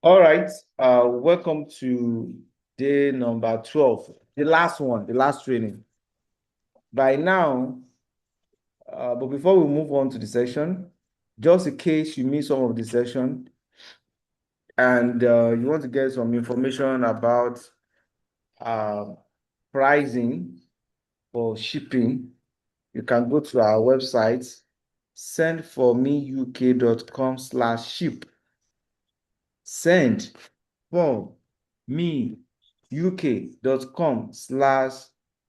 All right. Welcome to day number 12, the last one, the last training. By now, but before we move on to the session, just in case you miss some of the session and you want to get some information about uh, pricing for shipping, you can go to our website, sendformeuk.com/ship. Send for me uk.com/ship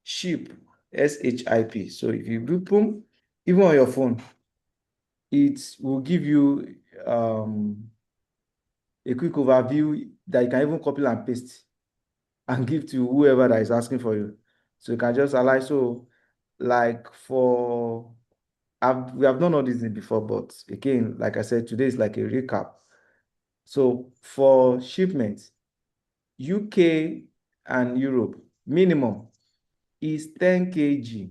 SHIP. So if you do boom, even on your phone, it will give you a quick overview that you can even copy and paste and give to whoever that is asking for you. So you can just allow. So like we have done all this before, but again, like I said, today is like a recap. So for shipment, UK and Europe, minimum is 10 kg.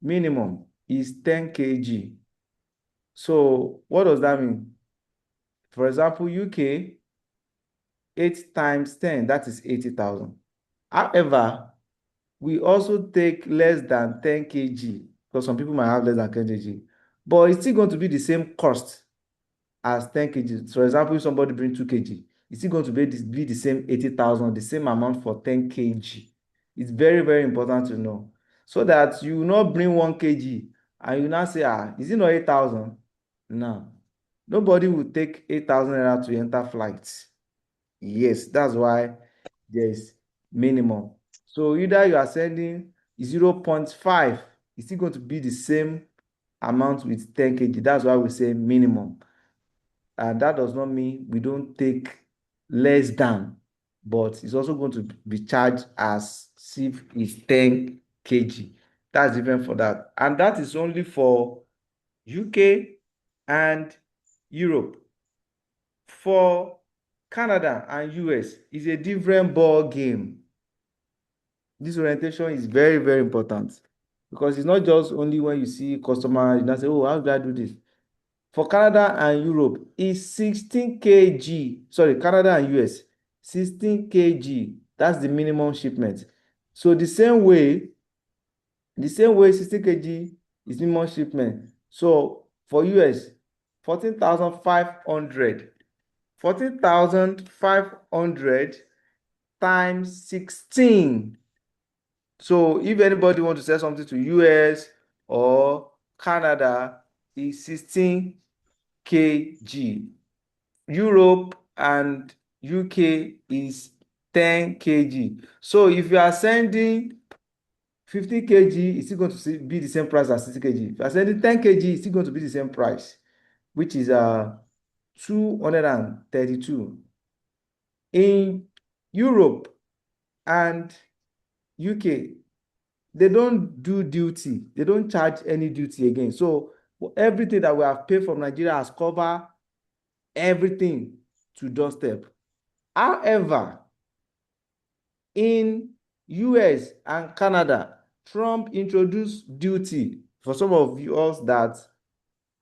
Minimum is 10 kg. So what does that mean? For example, UK, 8 times 10, that is 80,000. However, we also take less than 10 kg because some people might have less than 10 kg, but it's still going to be the same cost as 10 kg. For example, if somebody bring 2 kg, it's still going to be the same 80,000, the same amount for 10 kg. It's very, very important to know. So that you will not bring 1 kg and you now say, is it not 8,000? No. Nobody will take 8,000 naira to enter flights. Yes, that's why there's minimum. So either you are sending 0.5, it's still going to be the same amount with 10 kg. That's why we say minimum. And that does not mean we don't take less than, but it's also going to be charged as if it's 10 kg. That's different for that. And that is only for UK and Europe. For Canada and US, it's a different ball game. This orientation is very, very important because it's not just only when you see customers, you now say, oh, how do I do this? For Canada and Europe, is 16 kg. Sorry, Canada and US, 16 kg. That's the minimum shipment. So the same way 16 kg is minimum shipment. So for US, 14,500. 14,500 times 16. So if anybody want to sell something to US or Canada, is 16 kg. Europe and UK is 10 kg. So if you are sending 50 kg, it's still going to be the same price as 60 kg. If you are sending 10 kg, it's still going to be the same price, which is 232. In Europe and UK, they don't do duty. They don't charge any duty again. So everything that we have paid from Nigeria has covered everything to doorstep. However, in US and Canada, Trump introduced duty for some of us that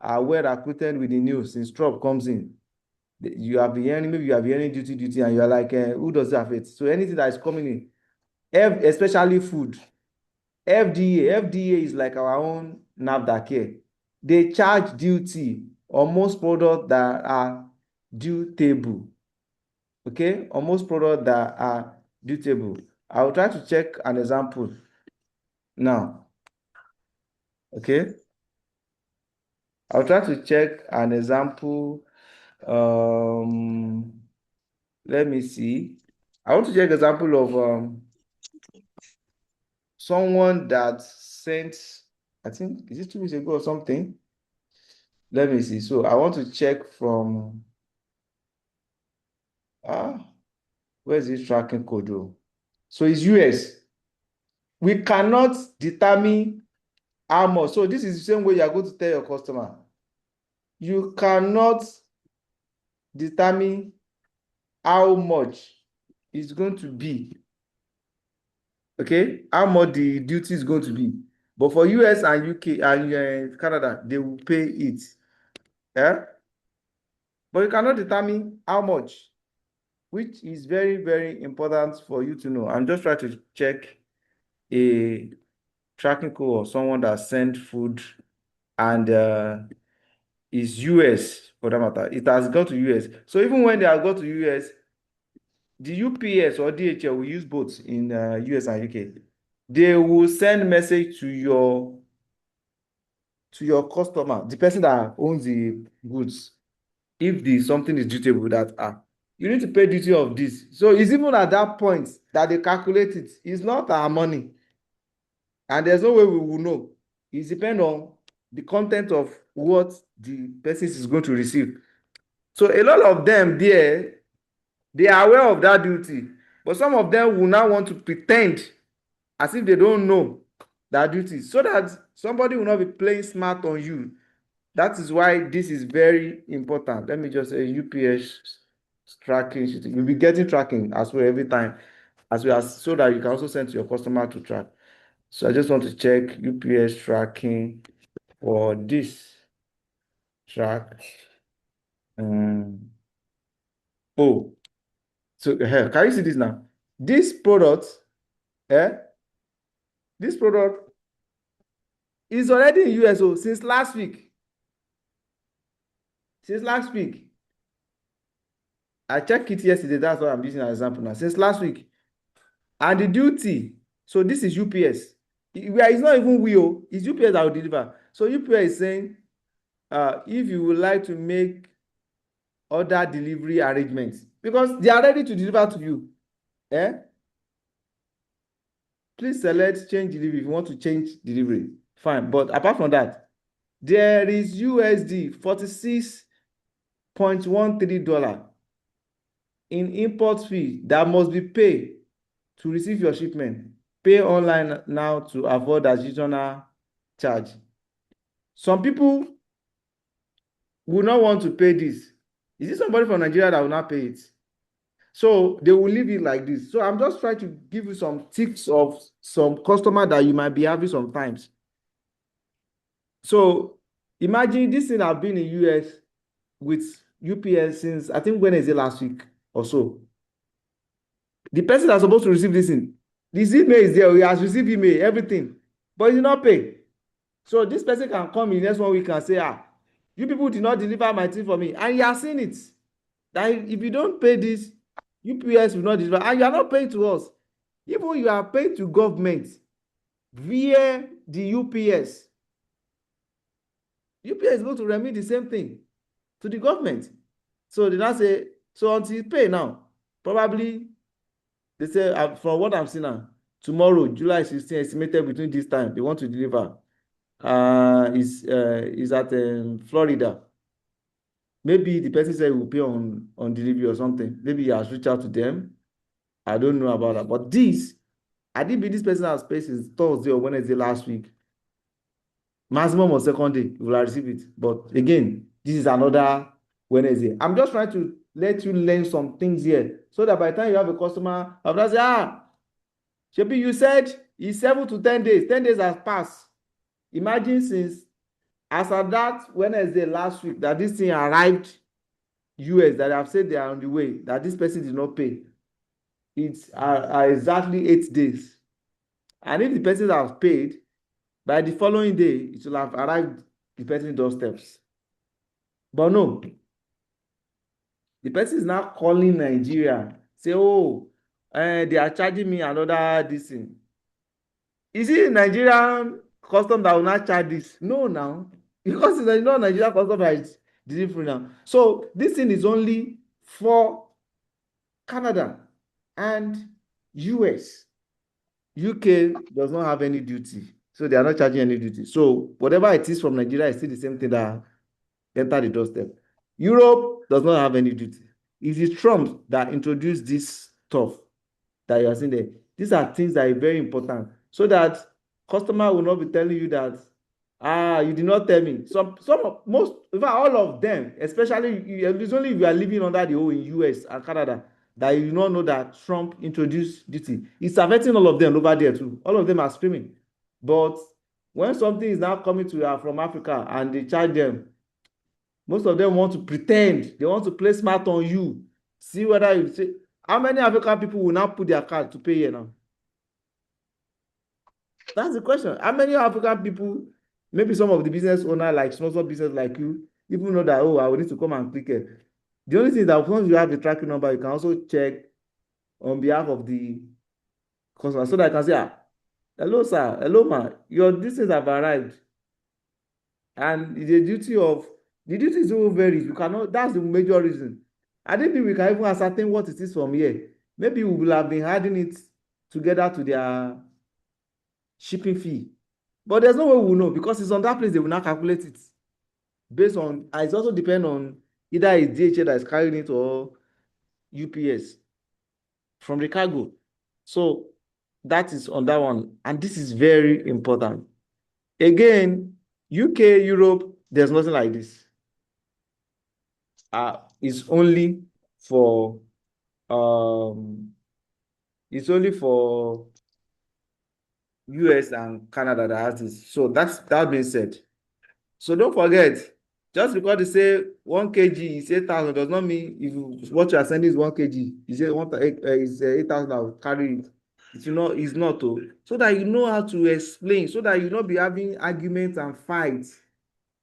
are well acquainted with the news since Trump comes in. You have been hearing, maybe you have been hearing duty, and you're like, who does that affect? So anything that is coming in, especially food, FDA is like our own NAFDAC here. They charge duty on most products that are due-table. Okay, on most products that are due-table. I will try to check an example now. Okay, I'll try to check an example. Um, Let me see. I want to check example of someone that sent, I think, is it 2 weeks ago or something? Let me see. So I want to check from, ah, where's this tracking code? Oh? So it's US. We cannot determine how much. So this is the same way you are going to tell your customer. You cannot determine how much it's going to be. Okay, how much the duty is going to be. But for US and UK and Canada, they will pay it. Yeah, but you cannot determine how much. which is very, very important for you to know. I'm just trying to check a tracking code of someone that sent food and is US for that matter. It has gone to US. So even when they have gone to US, the UPS or DHL will use both in US and UK. They will send message to your customer, the person that owns the goods, if the something is dutable that you need to pay duty of this. So it's even at that point that they calculate it. It's not our money, and there's no way we will know. It depends on the content of what the person is going to receive. So a lot of them there, they are aware of that duty, but some of them will now want to pretend as if they don't know that duty, so that somebody will not be playing smart on you. That is why this is very important. Let me just say UPS tracking. You'll be getting tracking as well every time, as well as so that you can also send to your customer to track. So I just want to check UPS tracking for this track. Um, oh, so can you see this now? This product, eh, this product is already in USO since last week. Since last week. I checked it yesterday. That's what I'm using as an example now. Since last week. And the duty, so this is UPS. It's not even we, it's UPS that will deliver. So UPS is saying, if you would like to make other delivery arrangements, because they are ready to deliver to you, please select change delivery if you want to change delivery. Fine. But apart from that, there is USD $46.13 in import fee that must be paid to receive your shipment. Pay online now to avoid additional charge. Some people will not want to pay this. Is it somebody from Nigeria that will not pay it? So they will leave it like this. So I'm just trying to give you some tips of some customer that you might be having sometimes. So imagine this thing have been in US with UPS since I think Wednesday last week or so. The person that's supposed to receive this thing, this email is there. He has received email, everything, but he did not pay. So this person can come in next 1 week and say, you people did not deliver my thing for me. And you are seeing it. That if you don't pay this, UPS will not deliver. And you are not paying to us. Even you are paying to government via the UPS. UPS is going to remit the same thing to the government. So they now say, so until you pay now, probably they say, from what I'm seeing now, tomorrow, July 16, estimated between this time, they want to deliver. Is at Florida. Maybe the person said he will pay on delivery or something. Maybe he has reached out to them. I don't know about that. But this, I did be this person has paid since Thursday or Wednesday last week. Maximum of second day, you will receive it. But again, this is another Wednesday. I'm just trying to let you learn some things here so that by the time you have a customer, I'll not say, Shebi, you said it's 7 to 10 days. 10 days has passed. Imagine since as at that Wednesday last week that this thing arrived US, that I've said they are on the way, that this person did not pay. It's exactly 8 days. And if the person has paid, by the following day, it will have arrived the person's doorsteps. But no, the person is now calling Nigeria, say, they are charging me another this thing. Is it Nigerian custom that will not charge this? No, now. Because it's not Nigerian custom that is different now. So this thing is only for Canada and US. UK does not have any duty. So they are not charging any duty. So whatever it is from Nigeria is still the same thing that enter the doorstep. Europe does not have any duty. It is Trump that introduced this stuff that you are seeing there. These are things that are very important so that customer will not be telling you that, you did not tell me. Most, in fact, all of them, especially, it's only if you are living under the whole in US and Canada, that you do not know that Trump introduced duty. It's affecting all of them over there too. All of them are screaming. But when something is now coming to you from Africa and they charge them, most of them want to pretend. They want to play smart on you. See whether you say, How many African people will now put their card to pay here now? That's the question. How many African people, maybe some of the business owner, like small business like you, even know that, oh, I will need to come and click it. The only thing is that once you have the tracking number, you can also check on behalf of the customer so that I can say, ah, hello, sir, hello, ma, your details have arrived. And the duty is so varies. You cannot, that's the major reason. I don't think we can even ascertain what it is from here. Maybe we will have been adding it together to their shipping fee. But there's no way we will know because it's on that place they will not calculate it based on, and it's also depend on either it's DHL that is carrying it or UPS from the cargo. So that is on that one. And this is very important. Again, UK, Europe, there's nothing like this. It's only for um it's only for US and Canada that has this. So that being said. So don't forget, just because they say 1 kg is 8,000 does not mean if what you are sending is 1 kg. You say is 8,000, I will carry it. It's not. Oh. So that you know how to explain, so that you not be having arguments and fights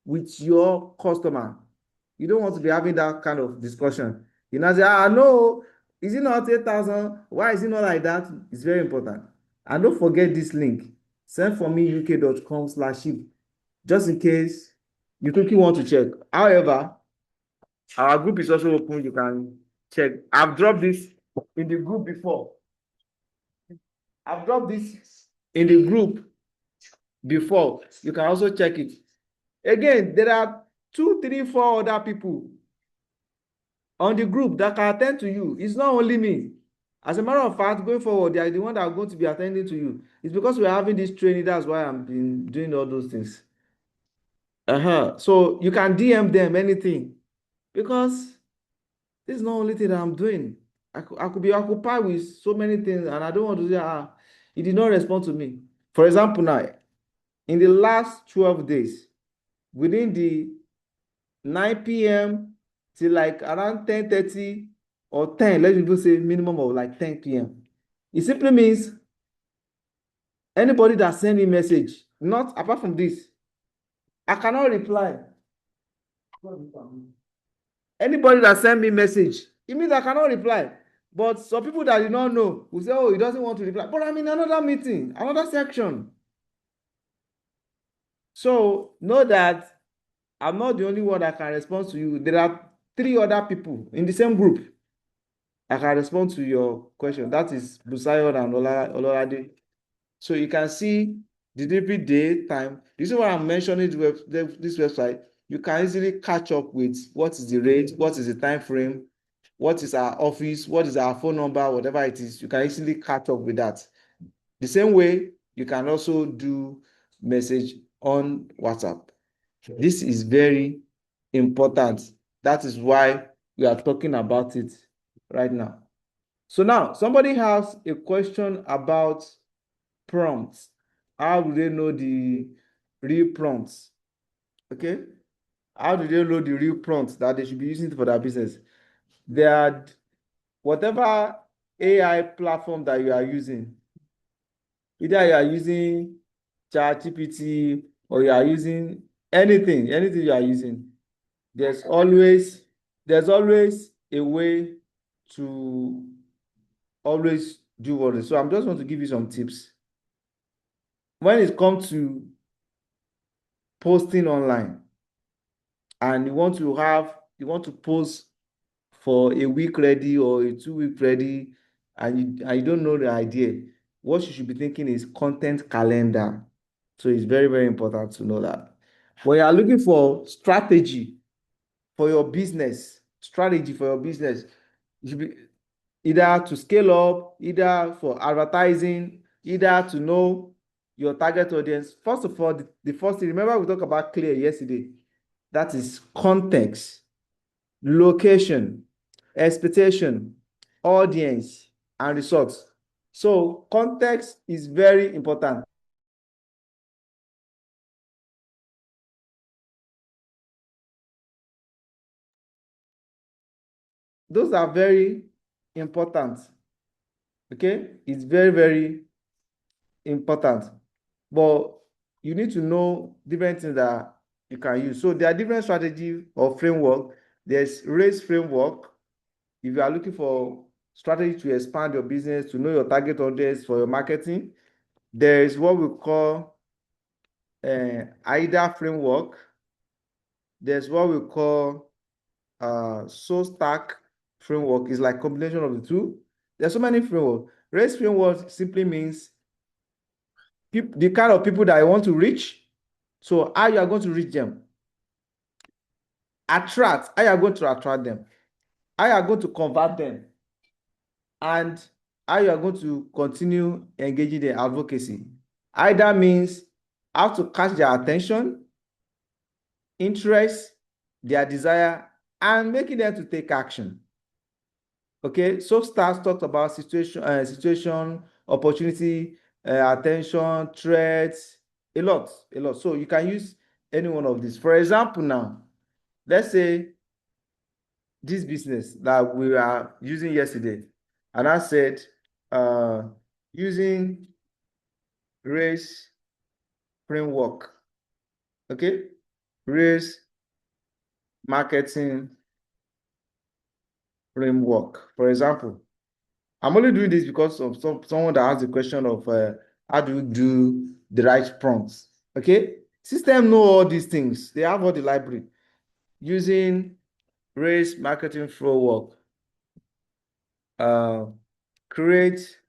with your customer. You don't want to be having that kind of discussion. You know, say, no, is it not 8,000? Why is it not like that? It's very important. And don't forget this link, sendformeuk.com/ship, just in case you quickly want to check. However, our group is also open. You can check. I've dropped this in the group before. I've dropped this in the group before. You can also check it. Again, there are 2, 3, 4 other people on the group that can attend to you. It's not only me. As a matter of fact, going forward, they are the one that are going to be attending to you. It's because we're having this training. That's why I'm been doing all those things. So you can DM them anything because this is not only thing that I'm doing. I could be occupied with so many things and I don't want to say, he did not respond to me. For example, now, in the last 12 days, within the 9 p.m. till like around 10:30 or 10, let's even say minimum of like 10 p.m. It simply means anybody that send me message, not apart from this, I cannot reply. Anybody that send me message, it means I cannot reply. But some people that you not know will say, oh, he doesn't want to reply. But I'm in another meeting, another section. So know that I'm not the only one that can respond to you. There are 3 other people in the same group I can respond to your question. That is Busayo and Olorade. So you can see the delivery day, time. This is why I'm mentioning this website. You can easily catch up with what is the rate, what is the time frame, what is our office, what is our phone number, whatever it is. You can easily catch up with that. The same way, you can also do message on WhatsApp. This is very important. That is why we are talking about it right now. So now, somebody has a question about prompts. How do they know the real prompts? Okay. How do they know the real prompts that they should be using for their business? They are whatever AI platform that you are using. Either you are using ChatGPT or you are using anything you are using. There's always a way to always do what it is. So I'm just going to give you some tips. When it comes to posting online and you want to post for a week ready or a 2 week ready and you don't know the idea, what you should be thinking is content calendar. So it's very, very important to know that. When you are looking for strategy for your business, you should be either to scale up, either for advertising, either to know your target audience. First of all, the first thing, remember we talked about clear yesterday. That is context, location, expectation, audience, and results. So context is very important. Those are very important. Okay, it's very, very important. But you need to know different things that you can use. So there are different strategies or framework. There's race framework. If you are looking for strategy to expand your business, to know your target audience for your marketing, there is what we call AIDA framework. There's what we call soul stack framework. Is like combination of the two. There's so many frameworks. Race framework simply means the kind of people that I want to reach. So how you are going to reach them? Attract. How you are going to attract them? How you are going to convert them? And how you are going to continue engaging in advocacy? Either means how to catch their attention, interest, their desire, and making them to take action. Okay, so stars talked about situation, opportunity, attention, threats, a lot, a lot. So you can use any one of these. For example, now, let's say this business that we are using yesterday, and I said, using race framework, okay, race marketing framework. For example, I'm only doing this because of someone that has the question of how do we do the right prompts? Okay, system know all these things. They have all the library using race marketing framework. Create.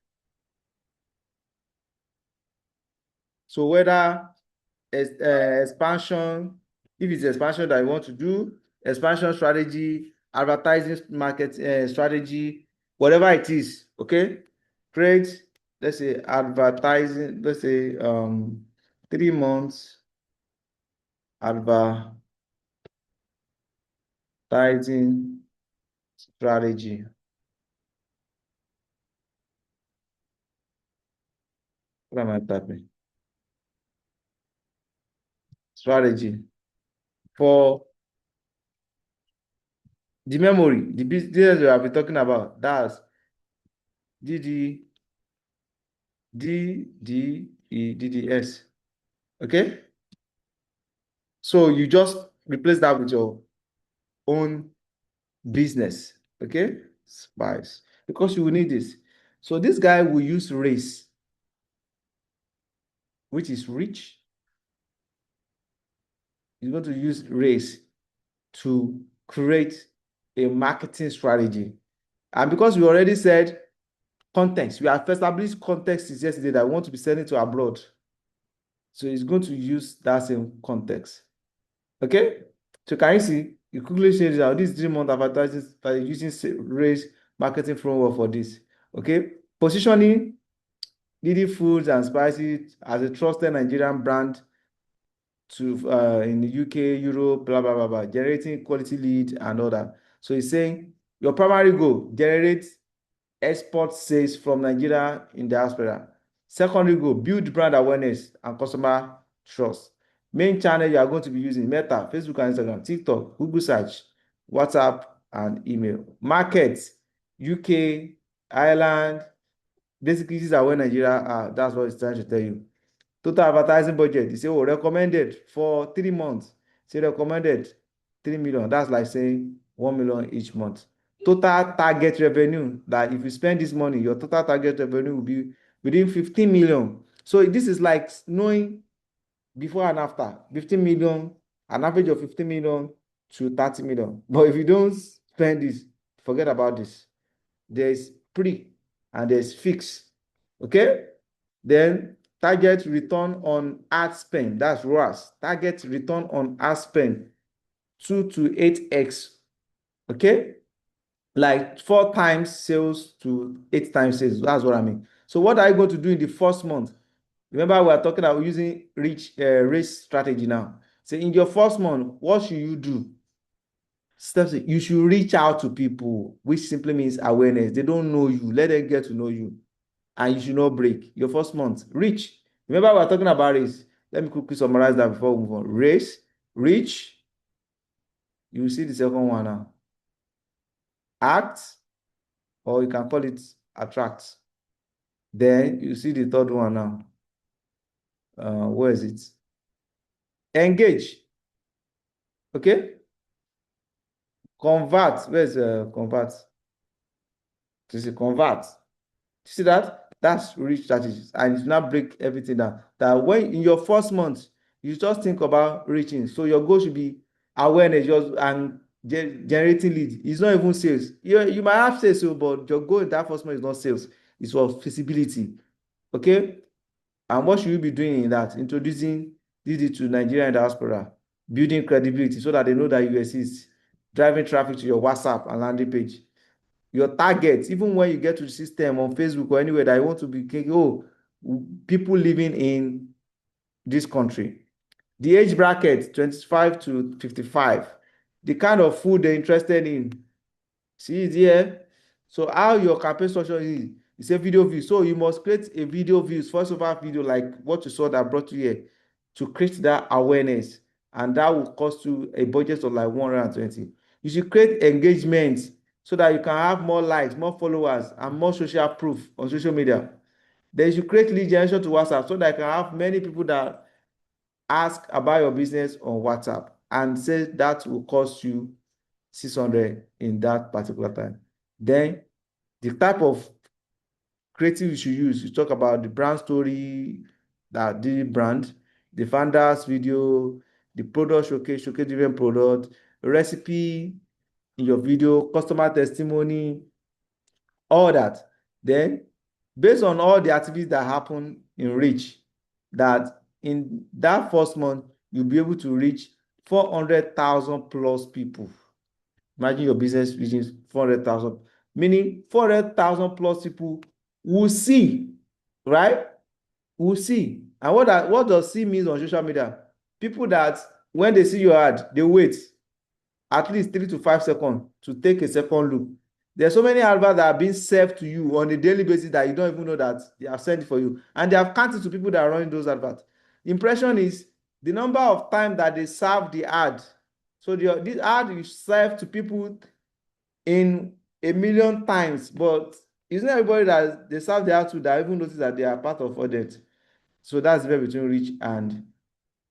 So whether expansion, if it's expansion that you want to do, expansion strategy, advertising market strategy, whatever it is, okay? Create, let's say advertising, let's say 3 months advertising strategy. What am I typing? Strategy for the memory, the business we have been talking about. That's DDS. Okay? So you just replace that with your own business. Okay? Spice. Because you will need this. So this guy will use race, which is rich. He's going to use race to create a marketing strategy. And because we already said context, we have established context since yesterday that we want to be selling to abroad. So he's going to use that same context. Okay? So can you see? You quickly change out this 3 month advertising by using race marketing framework for this. Okay? Positioning Didi Foods and Spices as a trusted Nigerian brand to in the UK, Europe, blah blah blah blah, generating quality lead and all that. So he's saying your primary goal, generate export sales from Nigeria in diaspora. Secondary goal, build brand awareness and customer trust. Main channel you are going to be using Meta, Facebook and Instagram, TikTok, Google search, WhatsApp and email. Markets, UK, Ireland. Basically, these are where Nigeria are. That's what it's trying to tell you. Total advertising budget, you say, oh, recommended for 3 months. Say recommended 3 million. That's like saying 1 million each month. Total target revenue, that if you spend this money, your total target revenue will be within 15 million. So this is like knowing before and after 15 million, an average of 15 million to 30 million. But if you don't spend this, forget about this. There's pre and there's fix. Okay? Then target return on ad spend. That's ROAS. Target return on ad spend 2 to 8x. Okay? Like 4 times sales to 8 times sales. That's what I mean. So what are you going to do in the first month? Remember, we are talking about using race strategy now. So in your first month, what should you do? Steps, you should reach out to people, which simply means awareness. They don't know you. Let them get to know you. And you should not break. Your first month, reach. Remember, we are talking about race. Let me quickly summarize that before we move on. Race, reach. You will see the second one now. Act, or you can call it attract. Then you see the third one now. Where is it? Engage. Okay. Convert. Where's convert? This is convert. See that? That's rich strategies. And it's not break everything down. That when in your first month, you just think about reaching. So your goal should be awareness just and generating lead. It's not even sales. You might have sales, but your goal in that first month is not sales. It's for visibility. Okay? And what should you be doing in that? Introducing this to Nigerian diaspora, building credibility so that they know that you exist, driving traffic to your WhatsApp and landing page. Your target, even when you get to the system on Facebook or anywhere that you want to be, oh, people living in this country. The age bracket, 25 to 55. The kind of food they're interested in. See it here. So how your campaign structure is, it's a video view. So you must create a video views, first of all video like what you saw that brought you here to create that awareness. And that will cost you a budget of like 120. You should create engagement so that you can have more likes, more followers, and more social proof on social media. Then you should create lead generation to WhatsApp so that you can have many people that ask about your business on WhatsApp and say that will cost you 600 in that particular time. Then the type of creative you should use, you talk about the brand story, that the brand, the founders video, the product showcase different product, recipe in your video, customer testimony, all that. Then based on all the activities that happen in reach, that in that first month you'll be able to reach 400,000 plus people. Imagine your business reaching 400,000, meaning 400,000 plus people will see, right? Will see. And what does see mean on social media? People that when they see your ad, they wait at least 3 to 5 seconds to take a second look. There are so many adverts that are being served to you on a daily basis that you don't even know that they have sent it for you. And they have counted to people that are running those adverts. Impression is the number of times that they serve the ad. So this ad is served to people in a million times, but it's not everybody that they serve the ad to that even notice that they are part of audience. So that's the difference between reach and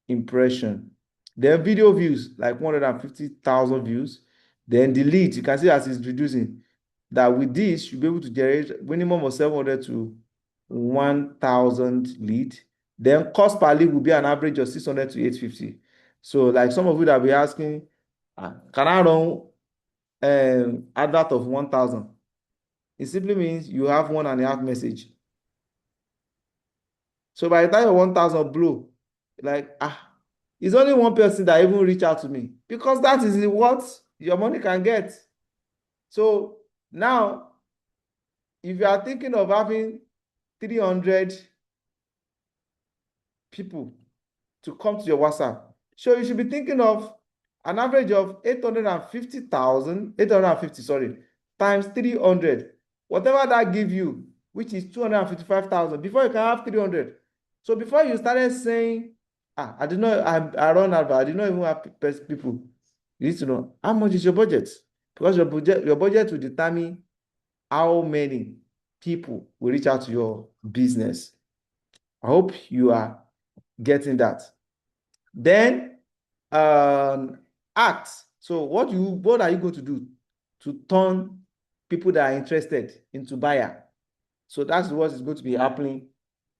impression. Then video views, like 150,000 views. Then the lead, you can see as it's reducing. That with this, you'll be able to generate minimum of 700 to 1,000 lead. Then cost per lead will be an average of 600 to 850. So like some of you that be asking, can I run advert of 1,000? It simply means you have 1.5 message. So by the time your 1,000 blow, like, it's only one person that even reach out to me because that is what your money can get. So now, if you are thinking of having 300 people to come to your WhatsApp, so you should be thinking of an average of 850, sorry, times 300. Whatever that give you, which is 255,000, before you can have 300. So before you started saying, I did not, I run advert, I did not even have people. You need to know how much is your budget, because your budget will determine how many people will reach out to your business. I hope you are getting that. Then act. So what are you going to do to turn people that are interested into buyer? So that's what is going to be happening.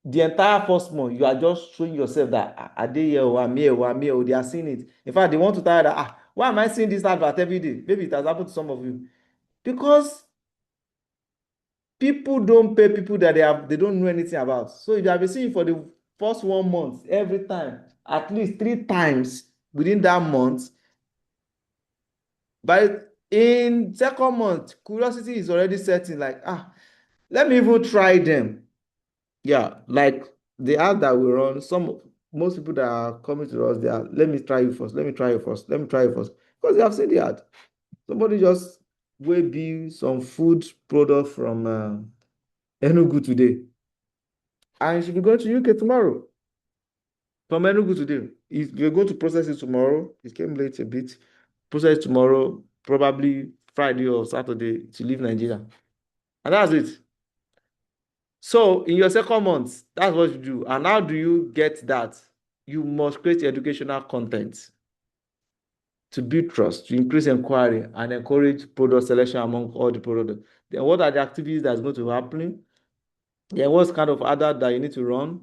The entire first month, you are just showing yourself that are they here or I'm here or I'm here or they are seeing it. In fact, they want to tell that why am I seeing this advert every day? Maybe it has happened to some of you. Because people don't pay people that they don't know anything about. So if you have been seeing for the first 1 month, every time, at least 3 times within that month, but in second month, curiosity is already setting, like, let me even try them. Yeah, like the ad that we run, most people that are coming to us, they are, let me try you first, let me try you first, let me try you first. Because they have seen the ad. Somebody just will be some food product from Enugu today. And you should be going to UK tomorrow. From Enugu today. If you're going to process it tomorrow, it came late a bit. Process it tomorrow, probably Friday or Saturday to leave Nigeria. And that's it. So in your second month, that's what you do. And how do you get that? You must create educational content to build trust, to increase inquiry, and encourage product selection among all the products. Then what are the activities that's going to happen? Then what's kind of adult that you need to run?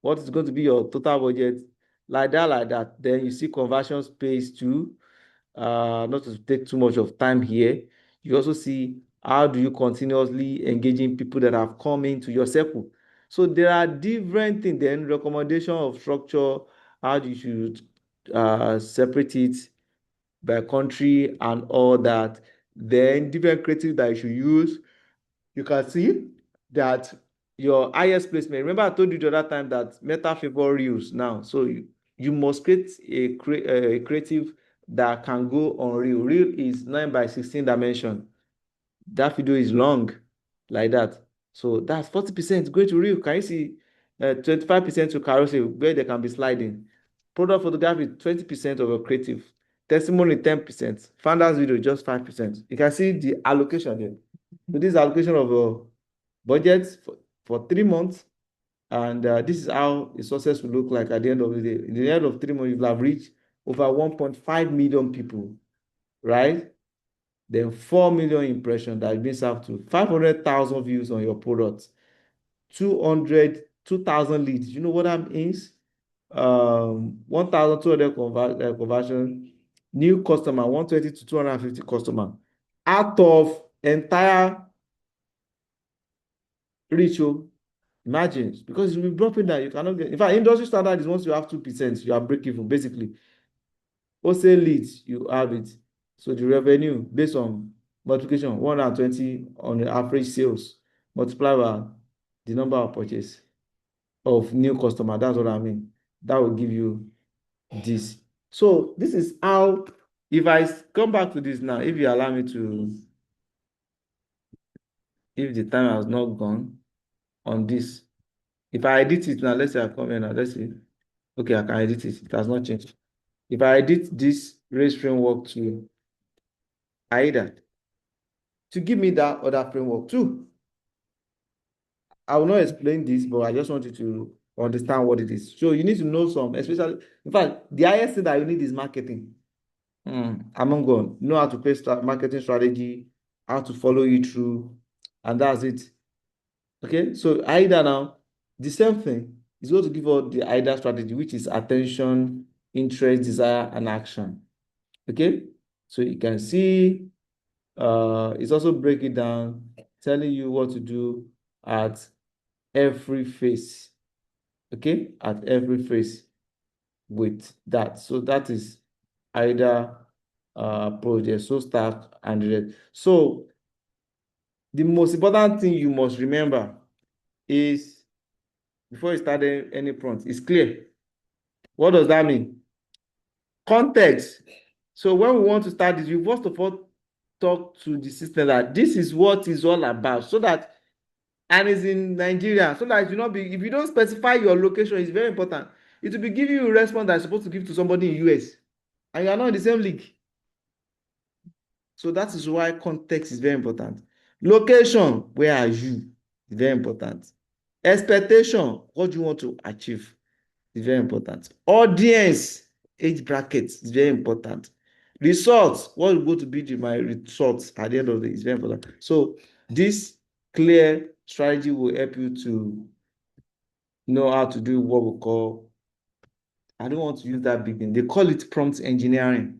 What is going to be your total budget? Like that, like that. Then you see conversion space too. Not to take too much of time here. You also see how do you continuously engaging people that have come into your circle. So there are different things. Then recommendation of structure, how you should separate it by country and all that. Then different creative that you should use. You can see that your highest placement. Remember, I told you the other time that meta favor reels now. So you must create a creative that can go on reel. Reel is 9 by 16 dimension. That video is long like that. So that's 40% going to reel. Can you see 25% to carousel where they can be sliding? Product photography, 20% of your creative. Testimony, 10%. Founders video, just 5%. You can see the allocation there. So this is allocation of your budget for 3 months. And this is how a success will look like at the end of the day. In the end of 3 months, you will have reached over 1.5 million people, right? Then 4 million impressions that have been served to 500,000 views on your product, 2,000 leads. You know what that means? 1,200 conversion, new customer, 120 to 250 customer out of entire reach. Imagine, because you'll be dropping that, you cannot get. In fact, industry standard is once you have 2%, you are break even, basically. Wholesale leads, you have it. So the revenue based on multiplication, 120 on the average sales, multiplied by the number of purchase of new customer. That's what I mean. That will give you this. So this is how, if I come back to this now, if you allow me to, if the time has not gone on this, if I edit it now, let's say I come here now, let's see. Okay, I can edit it. It has not changed. If I edit this race framework to AIDA, to give me that other framework too. I will not explain this, but I just want you to understand what it is. So you need to know some, especially, in fact, the highest thing that you need is marketing. Among God, know how to create marketing strategy, how to follow you through, and that's it. Okay, so AIDA now, the same thing is going to give us the AIDA strategy, which is attention, interest, desire, and action. Okay, so you can see it's also breaking down, telling you what to do at every phase. Okay, at every phase with that. So that is either project, so stack and red. So the most important thing you must remember is before you start any prompt, it's clear. What does that mean? Context. So when we want to start this, we first of all talk to the system that this is what it's all about, so that, and it's in Nigeria, so that you not be, if you don't specify your location, it's very important. It will be giving you a response that is supposed to give to somebody in US, and you are not in the same league. So that is why context is very important. Location, where are you? Is very important. Expectation, what do you want to achieve? Is very important. Audience, age brackets is very important. Results, what is going to be my results at the end of the day is very important. So this clear strategy will help you to know how to do what we call, I don't want to use that big name. They call it prompt engineering.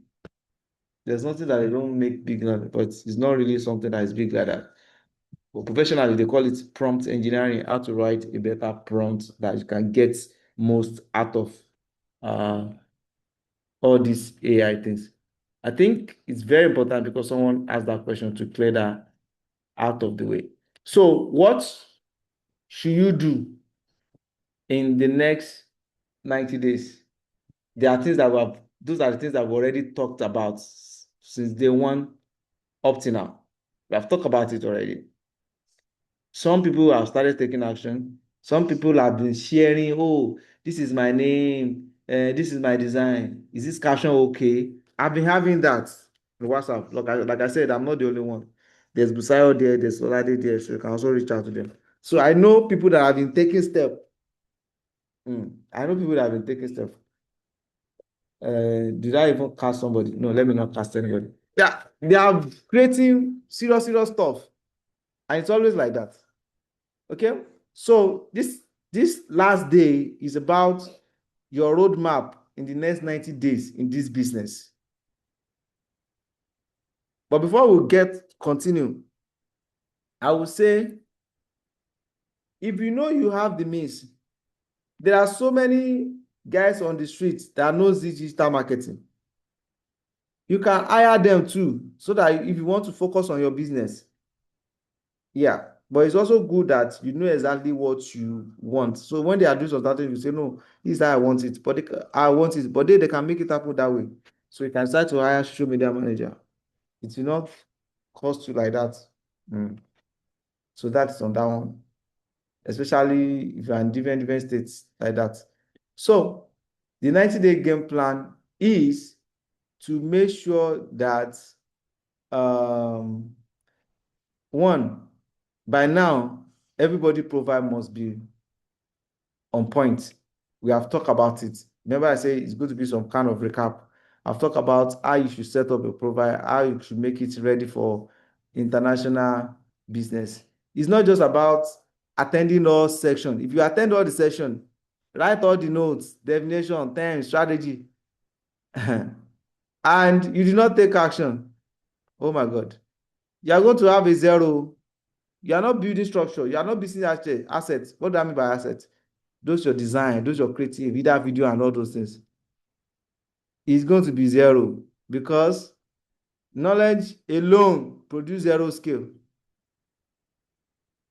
There's nothing that they don't make big, but it's not really something that is big like that. But professionally, they call it prompt engineering, how to write a better prompt that you can get most out of all these AI things. I think it's very important because someone asked that question to clear that out of the way. So what should you do in the next 90 days? There are things that we have, those are the things that we've already talked about since day one up to now. We have talked about it already. Some people have started taking action. Some people have been sharing, oh, this is my name, this is my design. Is this caption okay? I've been having that on WhatsApp. Like I said, I'm not the only one. There's Busayo there, there's Olade there, so you can also reach out to them. So I know people that have been taking steps. I know people that have been taking steps. Did I even cast somebody? No, let me not cast anybody. Yeah, they are creating serious, serious stuff. And it's always like that. Okay. So this last day is about your roadmap in the next 90 days in this business. But before we continue, I will say, if you know you have the means, there are so many guys on the street that knows digital marketing. You can hire them too, so that if you want to focus on your business. Yeah, but it's also good that you know exactly what you want. So when they are doing something, you say, no, this is how I want it. But I want it, but they can make it happen that way. So you can start to hire social media manager. It will not cost you like that. So that's on that one, especially if you're in different states like that. So the 90-day game plan is to make sure that one, by now, everybody profile must be on point. We have talked about it. Remember, I say it's going to be some kind of recap. I've talked about how you should set up a profile, how you should make it ready for international business. It's not just about attending all sections. If you attend all the sessions, write all the notes, definition, terms, strategy, and you do not take action. Oh my God. You are going to have a zero. You are not building structure. You are not building assets. What do I mean by assets? Those your design, those your creative, either video and all those things. It's going to be zero because knowledge alone produce zero skill,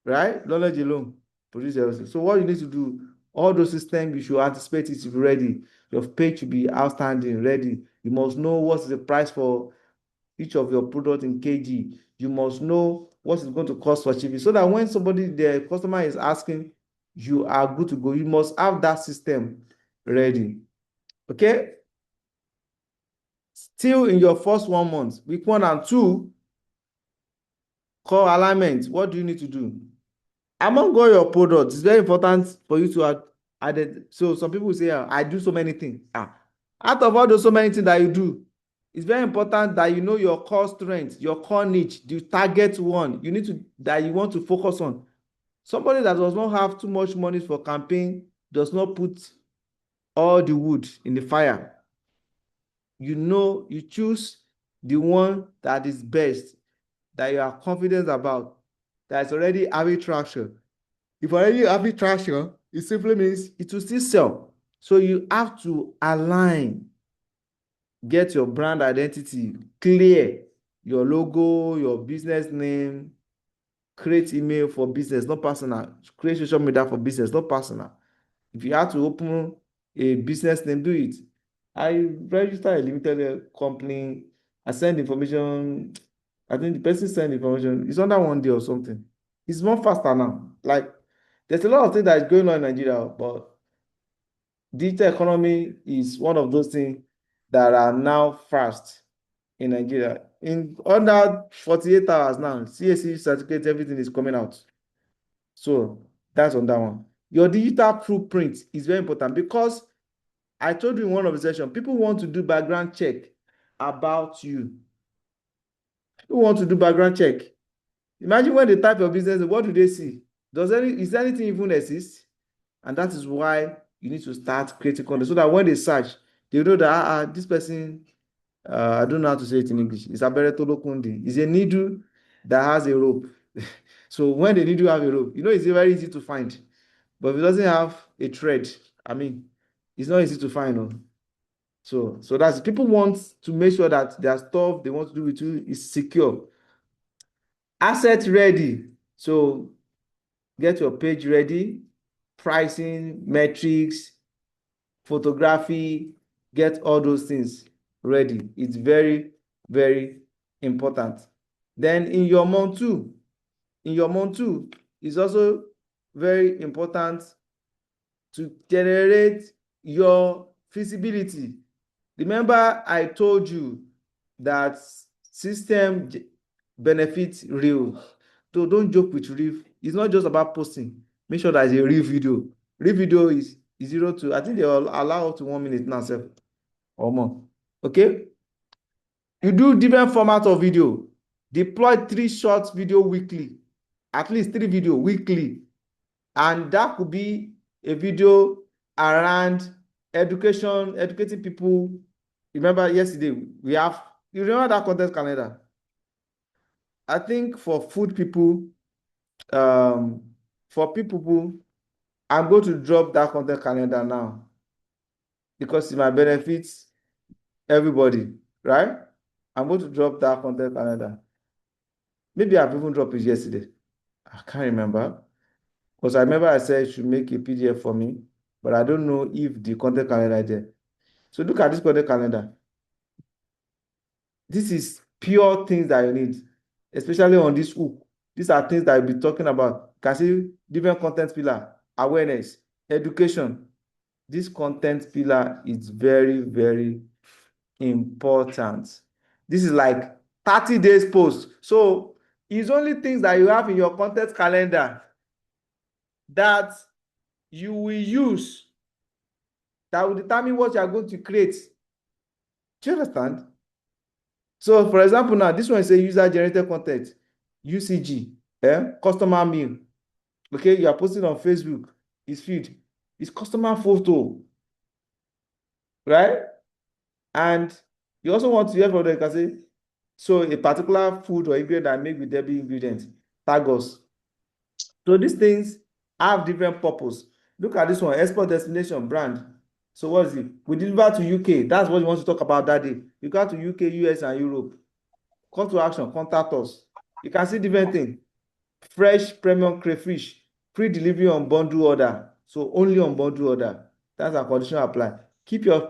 right? Knowledge alone produce zero skill. So what you need to do, all those systems, you should anticipate it to be ready. Your page should be outstanding, ready. You must know what is the price for each of your product in kg. You must know what is going to cost for shipping, so that when the customer is asking, you are good to go. You must have that system ready. Okay. Still in your first 1 month, week 1 and 2, core alignment. What do you need to do? Among all your products, it's very important for you to add it. So some people say, I do so many things. Out of all those so many things that you do, it's very important that you know your core strength, your core niche, the target one you need to that you want to focus on. Somebody that does not have too much money for campaign does not put all the wood in the fire. You choose the one that is best, that you are confident about, that is already having traction. If already having traction, it simply means it will still sell. So you have to align, get your brand identity clear, your logo, your business name, create email for business, not personal. Create social media for business, not personal. If you have to open a business name, do it. I register a limited company. I send information. I think the person send information. It's under 1 day or something. It's more faster now. Like, there's a lot of things that is going on in Nigeria, but digital economy is one of those things that are now fast in Nigeria. In under 48 hours now, CAC certificate, everything is coming out. So that's on that one. Your digital footprint is very important, because I told you in one of the sessions, people want to do background check about you. People want to do background check. Imagine when they type your business, what do they see? Is anything even exist? And that is why you need to start creating content, so that when they search, they know that this person, I don't know how to say it in English. It's Aberetolokundi. It's a needle that has a rope. So when the needle have a rope, it's very easy to find. But if it doesn't have a thread, I mean, it's not easy to find. No? So that's, people want to make sure that their stuff they want to do with you is secure. Asset ready. So get your page ready, pricing, metrics, photography, get all those things ready. It's very, very important. Then in your month two, it's also very important to generate your feasibility. Remember, I told you that system benefit real. So don't joke with real. It's not just about posting. Make sure that it's a real video. Real video is 0 to, I think they will allow up to 1 minute now, sir, or more. Okay? You do different format of video. Deploy 3 short video weekly. At least 3 video weekly. And that could be a video around education, educating people. Remember yesterday, you remember that content calendar? I think for food people, um, for people, I'm going to drop that content calendar now because it might benefit everybody, right? I'm going to drop that content calendar. Maybe I've even dropped it yesterday. I can't remember. Because I remember I said you should make a PDF for me, but I don't know if the content calendar is there. So look at this content calendar. This is pure things that you need, especially on this hook. These are things that you'll be talking about. You can see different content pillar, awareness, education. This content pillar is very, very important. This is like 30 days post. So it's only things that you have in your content calendar that you will use that will determine what you are going to create. Do you understand? So, for example, now this one is a user-generated content, UCG, customer mail. Okay, you are posting on Facebook, it's feed, it's customer photo, right? And you also want to hear from them, you can say, so a particular food or ingredient that make with Debbie ingredients, tag us. So these things have different purpose. Look at this one, export destination brand. So what is it? We deliver to UK. That's what we want to talk about that day. You go to UK, US, and Europe. Call to action, contact us. You can see different things. Fresh premium crayfish, free delivery on bundle order. So only on bundle order. That's a condition apply. Keep your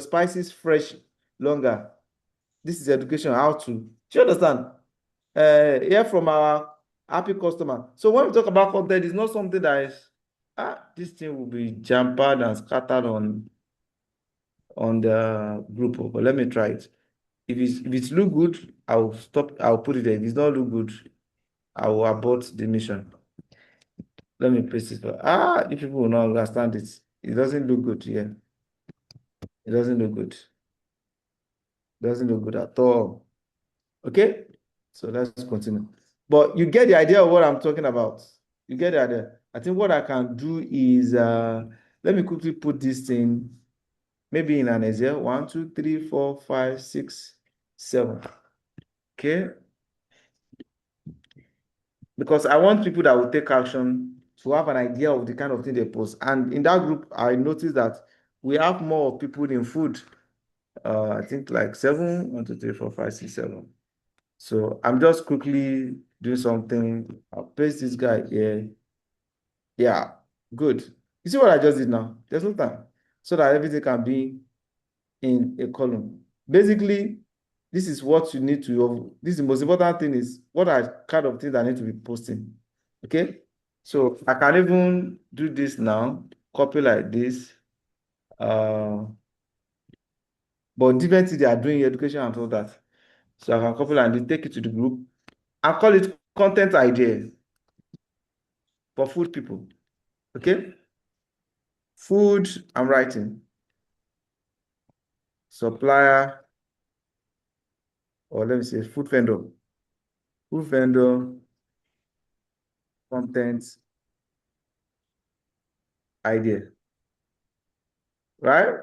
spices fresh longer. This is education how to. Do you understand? Hear from our happy customer. So when we talk about content, it's not something that is this thing will be jam-packed and scattered on the group. But let me try it. If it's look good, I'll stop, I'll put it there. If it's not look good, I will abort the mission. Let me paste it. If people will not understand it, it doesn't look good here. It doesn't look good. It doesn't look good at all. Okay? So let's continue. But you get the idea of what I'm talking about. You get the idea. I think what I can do is let me quickly put this thing maybe in an Excel. 1, 2, 3, 4, 5, 6, 7. Okay. Because I want people that will take action to have an idea of the kind of thing they post. And in that group, I noticed that we have more people in food. I think like 7, 1, 2, 3, 4, 5, 6, 7. So I'm just quickly doing something. I'll paste this guy here. Yeah, good. You see what I just did now? There's no time. So that everything can be in a column. Basically, this is what you need to, this is the most important thing is what are kind of things I need to be posting. Okay? So I can even do this now, copy like this. But different things they are doing education and all that. So I can copy and take it to the group and call it content idea for food people. Okay? Food, I'm writing. Supplier, or let me say food vendor. Food vendor, content idea. Right?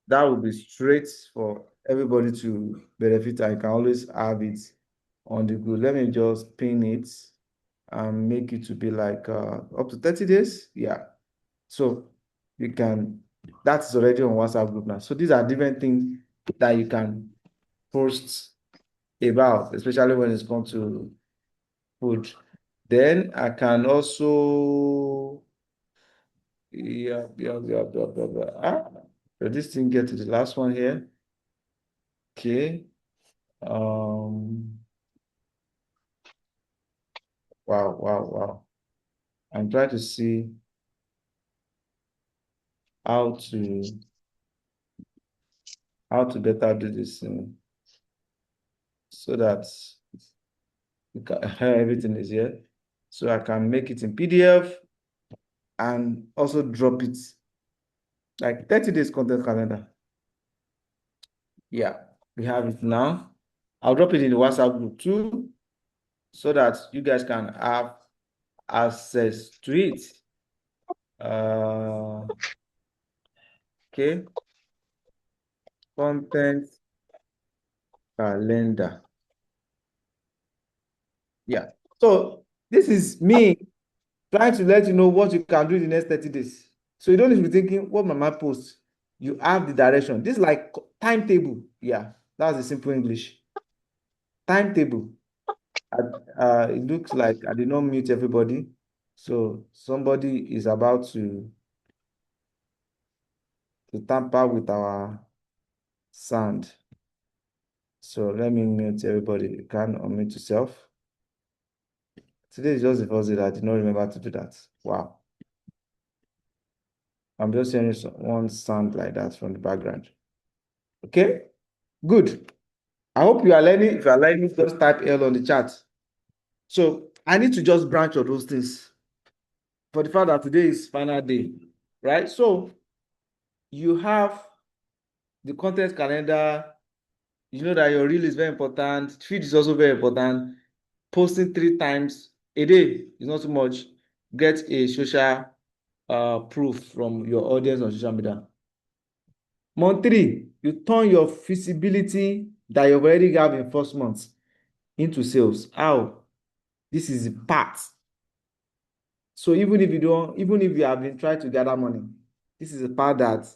That will be straight for everybody to benefit. I can always have it on the group. Let me just pin it and make it to be like up to 30 days. Yeah. So you can, that's already on WhatsApp group now. So these are different things that you can post about, especially when it's come to food. Then I can also, so this thing get to the last one here. Okay. Wow, wow, wow. I'm trying to see how to better do this. so that everything is here. So I can make it in PDF and also drop it like 30 days content calendar. Yeah, we have it now. I'll drop it in the WhatsApp group too, so that you guys can have access to it. Okay, content calendar. Yeah. So this is me trying to let you know what you can do in the next 30 days. So you don't need to be thinking, what mama post? You have the direction. This is like timetable. Yeah, that's the simple English. Timetable. It looks like I did not mute everybody. So somebody is about to tamper with our sound. So let me mute everybody. You can unmute yourself. Today is just the first day that I did not remember to do that. Wow. I'm just hearing one sound like that from the background. Okay, good. I hope you are learning. If you are learning, just type L on the chat. So I need to just branch all those things for the fact that today is final day, right? So you have the content calendar. You know that your reel is very important. Feed is also very important. Posting 3 times a day is not too much. Get a social proof from your audience on social media. Month 3, you turn your feasibility that you already have in first month into sales. How? This is the part. So even if you have been trying to gather money, this is the part that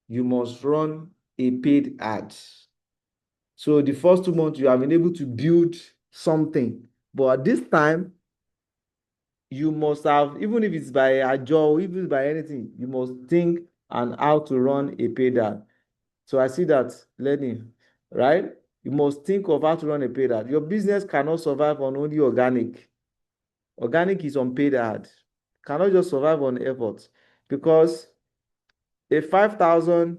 you must run a paid ad. So the first 2 months you have been able to build something, but at this time you must have, even if it's by a job, even by anything, you must think on how to run a paid ad. So I see that learning, right? You must think of how to run a paid ad. Your business cannot survive on only organic. Organic is on paid ad. Cannot just survive on effort, because a 5,000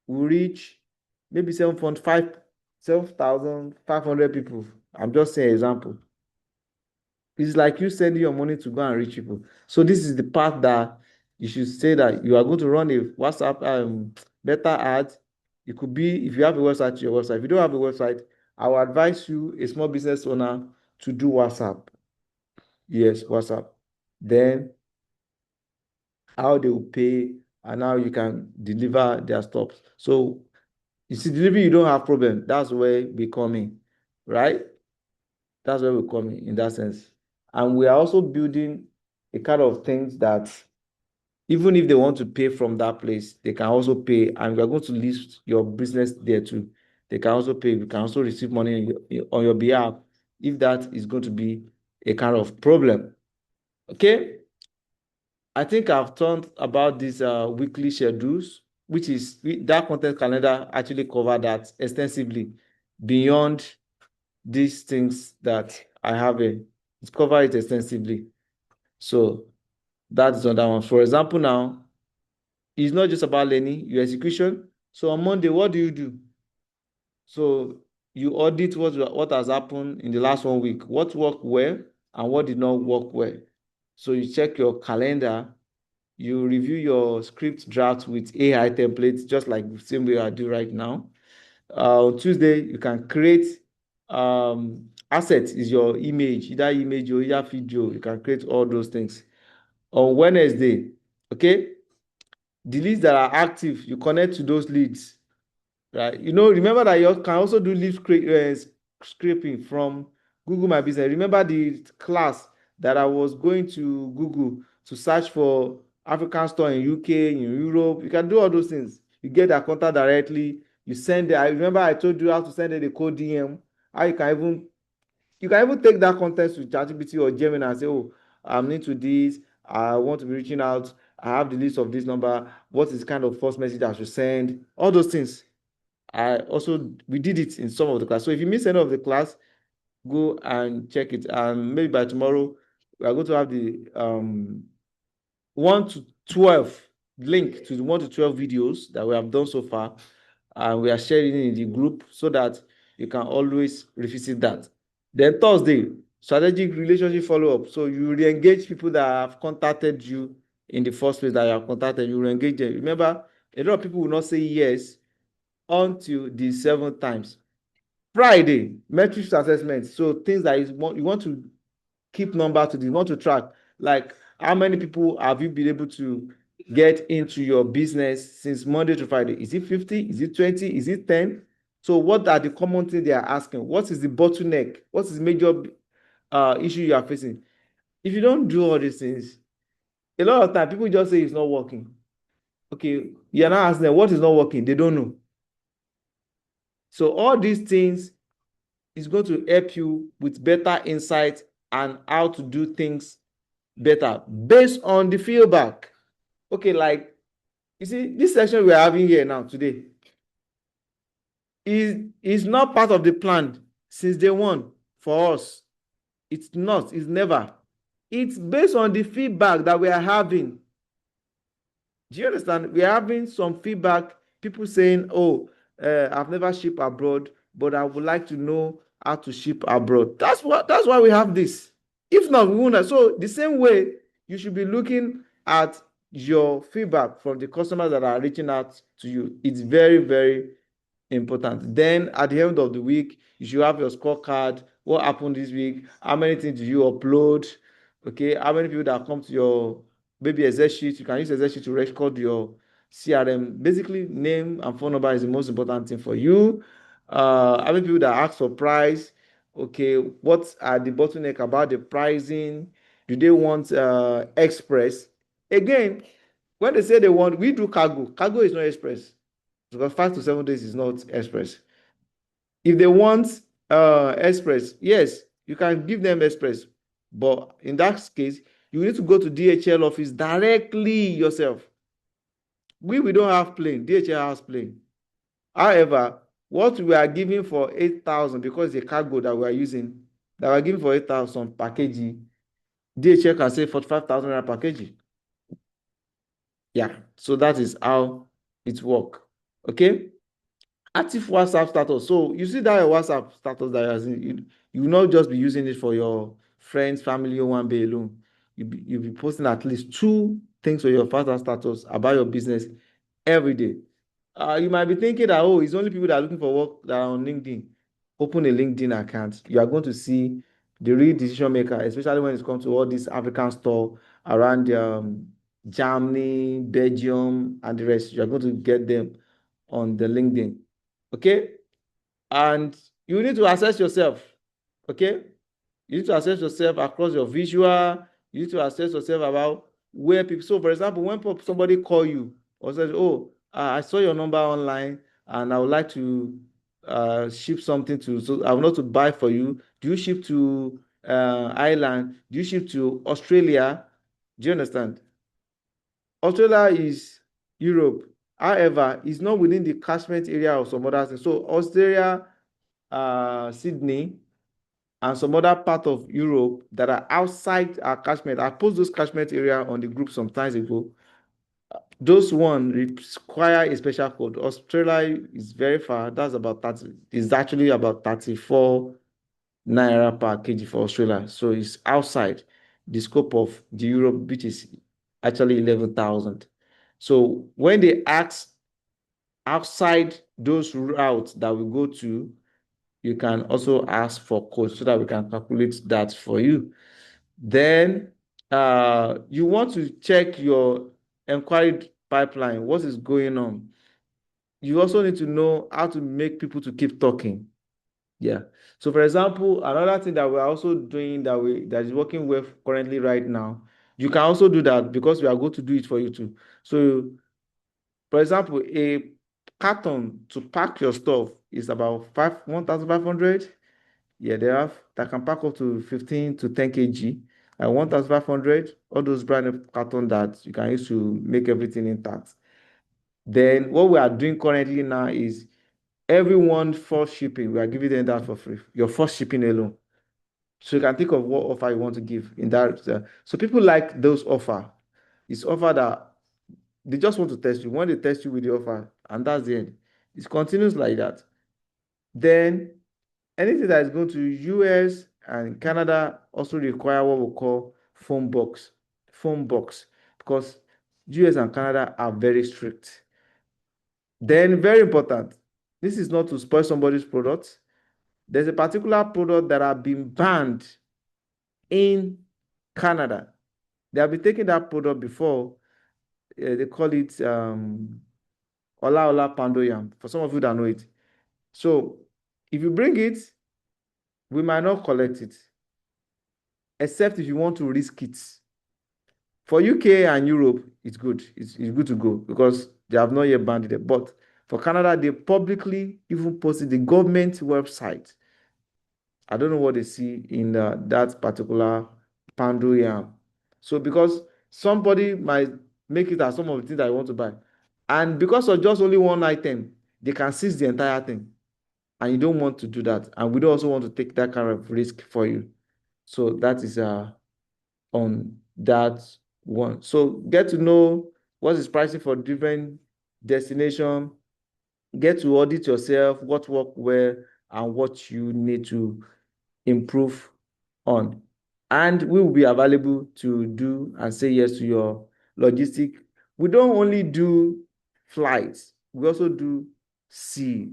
will reach maybe 7,500 people. I'm just saying example. It's like you sending your money to go and reach people. So this is the part that you should say that you are going to run a WhatsApp better ad. It could be, if you have a website, your website. If you don't have a website, I will advise you, a small business owner, to do WhatsApp. Yes, WhatsApp. Then how they will pay and how you can deliver their stuff. So you see, delivery, you don't have problem. That's where we come in, right? That's where we come in that sense. And we are also building a kind of things that even if they want to pay from that place, they can also pay, and we are going to list your business there too. They can also pay. We can also receive money on your behalf if that is going to be a kind of problem. Okay. I think I've talked about these weekly schedules, which is that content calendar actually cover that extensively beyond these things that I have it cover it extensively. So that's another one. For example, now it's not just about learning your execution. So on Monday, what do you do? So you audit what has happened in the last 1 week, what worked well and what did not work well. So you check your calendar, you review your script draft with AI templates, just like the same way I do right now. On Tuesday, you can create assets, is your image, either image or either video. You can create all those things. On Wednesday, okay, the leads that are active, you connect to those leads, right? Remember that you can also do lead scraping from Google My Business. Remember the class that I was going to Google to search for African store in UK, in Europe? You can do all those things. You get their contact directly. You send it. I remember I told you how to send it a code DM. How you can even take that content to ChatGPT or Gemini and say, oh, I'm into this. I want to be reaching out. I have the list of this number. What is the kind of first message I should send? All those things. We did it in some of the class. So if you miss any of the class, go and check it. And maybe by tomorrow, we are going to have the 1 to 12 link to the 1 to 12 videos that we have done so far. And we are sharing it in the group so that you can always revisit that. Then Thursday, strategic relationship follow-up. So you re-engage people that have contacted you in the first place that you have contacted, you re-engage them. Remember, a lot of people will not say yes until the 7 times. Friday, metrics assessment. So things that you want to keep number to this, you want to track, like how many people have you been able to get into your business since Monday to Friday? Is it 50? Is it 20? Is it 10? So what are the common things they are asking? What is the bottleneck? What is the major issue you are facing? If you don't do all these things, a lot of time people just say it's not working. Okay, you're not asking them what is not working. They don't know. So all these things is going to help you with better insight and how to do things better based on the feedback. Okay, like you see, this session we're having here now today is not part of the plan since day one for us. It's not, it's never. It's based on the feedback that we are having. Do you understand? We are having some feedback, people saying, oh, I've never shipped abroad, but I would like to know how to ship abroad. That's why we have this. If not, we won't. So the same way, you should be looking at your feedback from the customers that are reaching out to you. It's very, very important. Then at the end of the week, you should have your scorecard. What happened this week? How many things did you upload? Okay, how many people that come to your maybe Excel sheet? You can use Excel sheet to record your CRM. Basically, name and phone number is the most important thing for you. How many people that ask for price? Okay, what are the bottleneck about the pricing? Do they want express? Again, when they say they want, we do cargo. Cargo is not express because 5 to 7 days is not express. If they want express, yes, you can give them express, but in that case, you need to go to DHL office directly yourself. We don't have plane. DHL has plane. However, what we are giving for 8,000 because the cargo that we are using, that we are giving for 8,000 per kg, DHL can say 45,000 per kg. Yeah, so that is how it works. Okay. Active WhatsApp status. So you see that WhatsApp status that you're using, you will not just be using it for your friends, family, or one bay alone. You'll be posting at least 2 things on your WhatsApp status about your business every day. You might be thinking that, oh, it's only people that are looking for work that are on LinkedIn. Open a LinkedIn account. You are going to see the real decision maker, especially when it comes to all these African store around Germany, Belgium, and the rest. You are going to get them on the LinkedIn. Okay, and you need to assess yourself. Okay, you need to assess yourself across your visual. You need to assess yourself about where people. So for example, when somebody call you or says, oh, I saw your number online and I would like to ship something to, so I want to buy for you. Do you ship to Ireland? Do you ship to Australia? Do you understand? Australia is Europe. However, it's not within the catchment area of some other things. So Australia, Sydney, and some other part of Europe that are outside our catchment. I post those catchment area on the group some times ago. Those one require a special code. Australia is very far. That's about 30. It's actually about 34 naira per kg for Australia. So it's outside the scope of the Europe, which is actually 11,000. So when they ask outside those routes that we go to, you can also ask for code so that we can calculate that for you. Then you want to check your inquiry pipeline, what is going on. You also need to know how to make people to keep talking. Yeah. So for example, another thing that we're also doing that is working well currently right now, you can also do that because we are going to do it for you too. So for example, a carton to pack your stuff is about 1,500. Yeah, they have that can pack up to 15 to 10 kg and 1,500. All those brand new carton that you can use to make everything intact. Then what we are doing currently now is everyone first shipping, we are giving them that for free. Your first shipping alone. So you can think of what offer you want to give in that. So people like those offer. It's offer that they just want to test you. When they test you with the offer, and that's the end. It continues like that. Then anything that is going to US and Canada also require what we call phone box, because US and Canada are very strict. Then, very important, this is not to spoil somebody's product. There's a particular product that have been banned in Canada. They have been taking that product before. They call it Ola Ola Pando Yam, for some of you that know it. So if you bring it, we might not collect it, except if you want to risk it. For UK and Europe, it's good. It's good to go because they have not yet banned it. But for Canada, they publicly even posted the government website. I don't know what they see in that particular Pando Yam. So because somebody might make it as some of the things that I want to buy. And because of just only one item, they can seize the entire thing. And you don't want to do that. And we don't also want to take that kind of risk for you. So that is on that one. So get to know what is pricing for different destination. Get to audit yourself, what work well, and what you need to improve on. And we will be available to do and say yes to your logistic. We don't only do flights, we also do sea.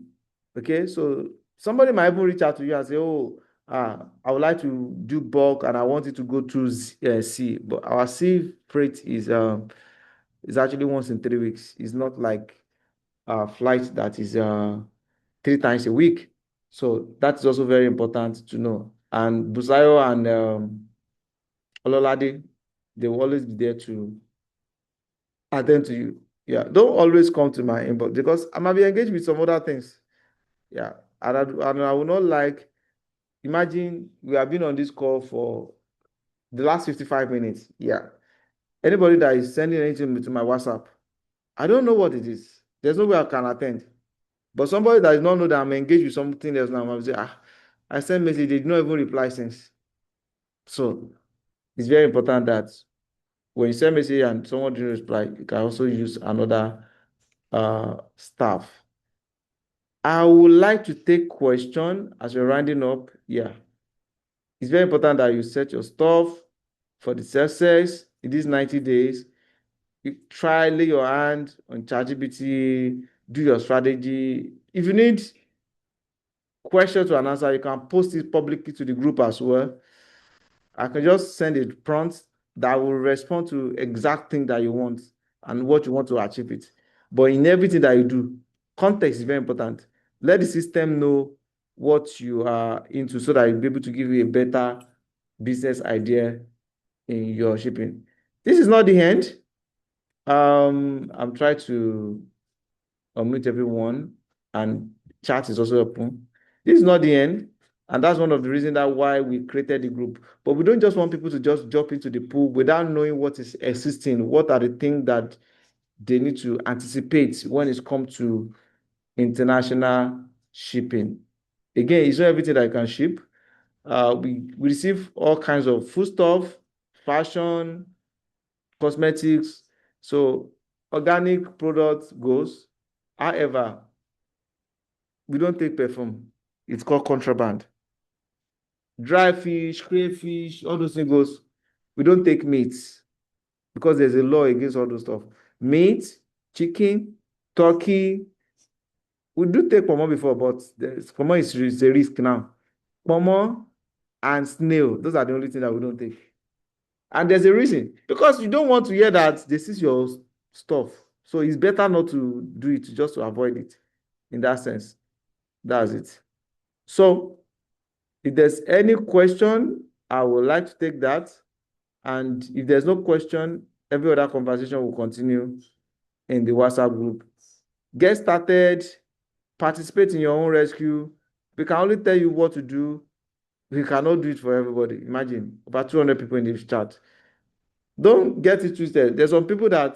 Okay, so somebody might even reach out to you and say, oh, I would like to do bulk and I want it to go through sea. But our sea freight is actually once in 3 weeks. It's not like a flight that is 3 times a week. So that's also very important to know. And Busayo and Ololade, they will always be there to attend to you. Yeah, don't always come to my inbox because I might be engaged with some other things. Yeah, and I will not like, imagine we have been on this call for the last 55 minutes. Yeah. Anybody that is sending anything to my WhatsApp, I don't know what it is. There's no way I can attend. But somebody that does not know that I'm engaged with something else now, I'll say, I sent message, they did not even reply since. So it's very important that when you send message and someone didn't reply, you can also use another staff. I would like to take question as we're rounding up. Yeah. It's very important that you set your stuff for the success in these 90 days. You try, lay your hand on ChatGPT, do your strategy. If you need question to an answer, you can post it publicly to the group as well. I can just send a prompt that will respond to exact thing that you want and what you want to achieve it. But in everything that you do, context is very important. Let the system know what you are into so that you'll be able to give you a better business idea in your shipping. This is not the end. I'm trying to unmute everyone and chat is also open. This is not the end. And that's one of the reasons that why we created the group. But we don't just want people to just jump into the pool without knowing what is existing. What are the things that they need to anticipate when it's come to international shipping? Again, it's not everything that you can ship. We receive all kinds of foodstuff, fashion, cosmetics. So organic products goes. However, we don't take perfume. It's called contraband. Dry fish, crayfish, all those things goes. We don't take meats because there's a law against all those stuff. Meat, chicken, turkey. We do take pomo before, but pomo is a risk now. Pomo and snail, those are the only things that we don't take. And there's a reason because you don't want to hear that this is your stuff. So it's better not to do it just to avoid it in that sense. That's it. So if there's any question, I would like to take that. And if there's no question, every other conversation will continue in the WhatsApp group. Get started, participate in your own rescue. We can only tell you what to do. We cannot do it for everybody. Imagine about 200 people in this chat. Don't get it twisted. There's some people that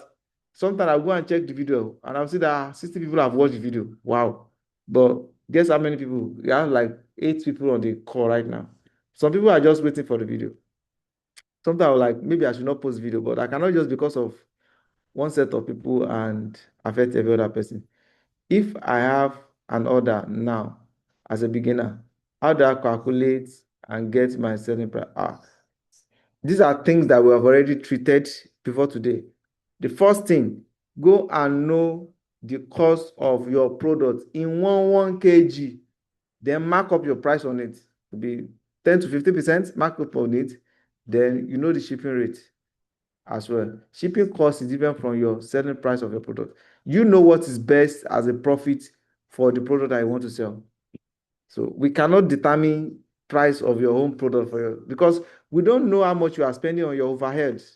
sometimes I go and check the video and I'll see that 60 people have watched the video. Wow. But guess how many people? We have like 8 people on the call right now. Some people are just waiting for the video. Sometimes I'm like, maybe I should not post video, but I cannot just because of one set of people and affect every other person. If I have an order now as a beginner, How do I calculate and get my selling price? These are things that we have already treated before today. The first thing, go and know the cost of your product in one kg. Then mark up your price on it. It'll be 10 to 50% mark up on it. Then you know the shipping rate as well. Shipping cost is different from your selling price of your product. You know what is best as a profit for the product that you want to sell. So we cannot determine price of your own product for you because we don't know how much you are spending on your overheads.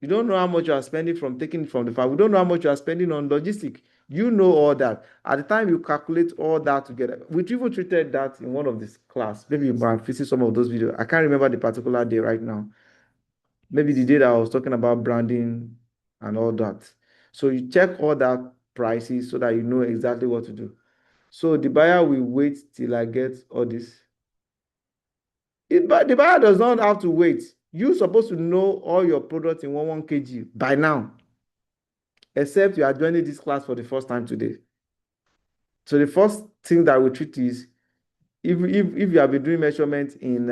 You don't know how much you are spending from taking it from the farm. We don't know how much you are spending on logistics. You know all that. At the time you calculate all that together, we even treated that in one of this class. Maybe you might visit some of those videos. I can't remember the particular day right now. Maybe the day that I was talking about branding and all that. So you check all that prices so that you know exactly what to do. So the buyer will wait till I get all this. But the buyer does not have to wait. You're supposed to know all your products in one kg by now, except you are joining this class for the first time today. So the first thing that we treat is if you have been doing measurement in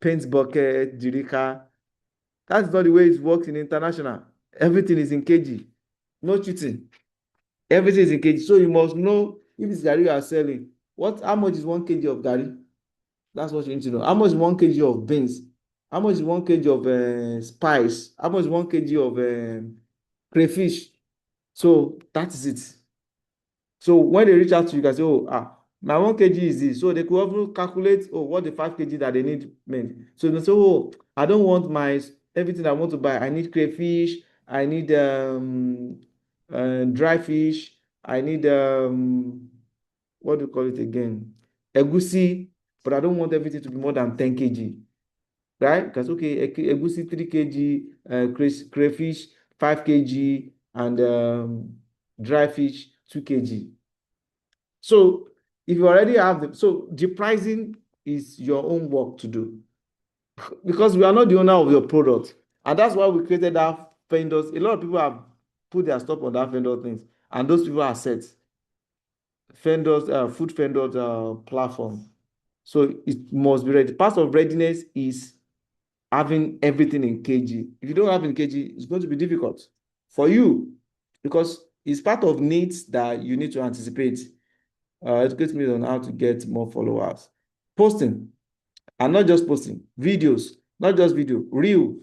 paint bucket, Jirica, that's not the way it works in international. Everything is in kg. No cheating. Everything is in kg. So you must know if it's garri you are selling. How much is 1 kg of garri? That's what you need to know. How much is 1 kg of beans? How much is 1 kg of spice? How much is 1 kg of crayfish? So that is it. So when they reach out to you, you can say, oh, my 1 kg is this. So they could also calculate, oh, what the 5 kg that they need meant. So they say, oh, I don't want everything I want to buy. I need crayfish. I need dry fish. I need, what do you call it again? Egusi. But I don't want everything to be more than 10 kg. Right? Because, okay, egusi 3 kg, crayfish 5 kg, and dry fish 2 kg. So if you already have the pricing is your own work to do because we are not the owner of your product. And that's why we created that vendors. A lot of people have put their stop on that vendor things, and those people are set vendors, food vendors platform. So it must be ready. Part of readiness is having everything in kg. If you don't have in kg, it's going to be difficult for you because it's part of needs that you need to anticipate. Educate me on how to get more followers. Posting, and not just posting, videos, not just video, real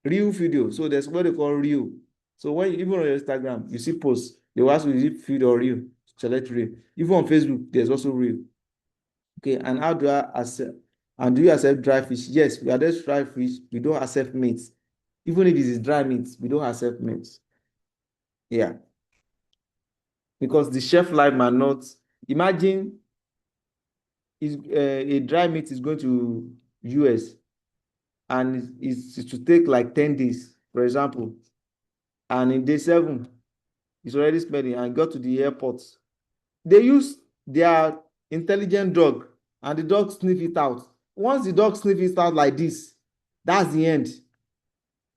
video. So there's what they call real. So when even on your Instagram, you see posts, they will ask you, is it feed or real? Select real. Even on Facebook, there's also real. Okay, and how do I accept? And do you accept dry fish? Yes, we are just dry fish. We don't accept meat. Even if it is dry meat, we don't accept meat. Yeah. Because the shelf life might not. Imagine a dry meat is going to US and it's to take like 10 days, for example. And in day 7, it's already smelling and got to the airport. They use their intelligent dog and the dog sniff it out. Once the dog sniff it out like this, that's the end.